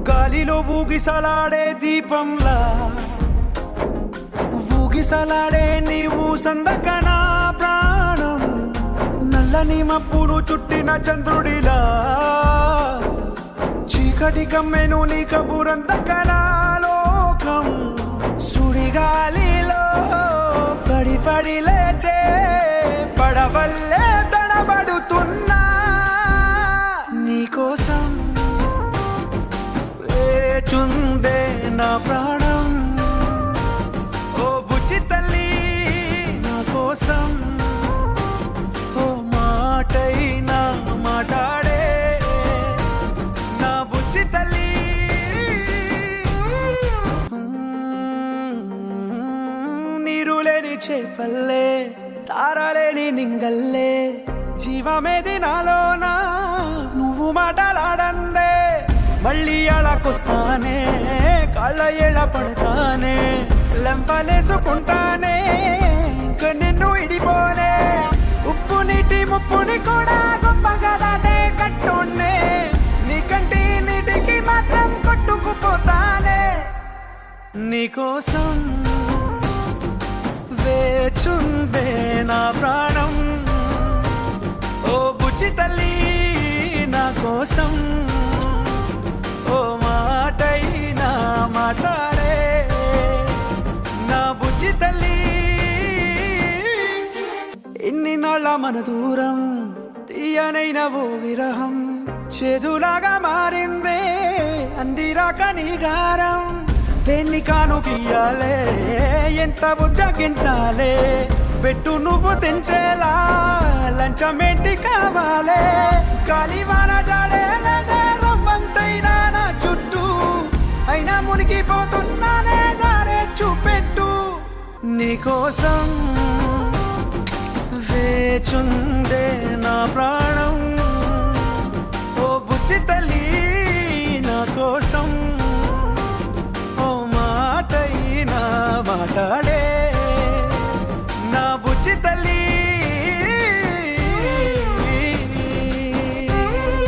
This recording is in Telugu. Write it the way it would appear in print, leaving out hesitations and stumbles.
గాలిలో ఊగిసలాడే దీపంలా ఊగిసలాడే నీవు సందకనా ప్రాణం నల్లని మబ్బును చుట్టిన చంద్రుడిలా చీకటి కమ్మెను నీ కబురందకనా లోకం సుడిగాలిలో పడి పడి లేచే పడవల్లే తడబడుతున్నా నీకోసం వేచుందే నా ప్రాణం ఓ బుజ్జి తల్లి నా కోసం ఓ మాటైనా మాట్లాడే నా బుజ్జి తల్లి నీరు లేని చేపల్లే తారలేని నింగల్లే జీవమేది నాలోనా నువ్వు మాటలాడందే మళ్ళీ అలాకొస్తానే కాళ్ళ ఏళ్ళ పడతానే లెంపలేసుకుంటానే ఇంక నిన్ను ఇడిపోనే ఉప్పు నీటి ముప్పుని కూడా గొప్పగా దాటే కట్టునే నీ కంటి నీటికి మాత్రం కొట్టుకుపోతానే నీకోసం వేచుందే నా ప్రాణం ఓ బుజ్జి తల్లి నా కోసం ఓ మాటైనా మాట్లాడే నా బుజ్జి తల్లి ఇన్ని నాళ్ళ మన దూరం తీయనైన ఓ విరహం చేదులాగా మారిందే అందిరాక నీ గారం దేన్ని కానుకియాలే ఎంత బుజ్జగించాలే పెట్టు నువ్వు తెంచేలా లంచమేంటి కావాలే గాలివాన జాడేలే రవ్వంతైనా నా చుట్టూ అయినా మునిగిపోతున్నానే దారే చూపెట్టు నీకోసం వేచుందే నా ప్రాణం ఓ బుజ్జి తల్లి నా కోసం ఓ మాటైనా మాట్లాడే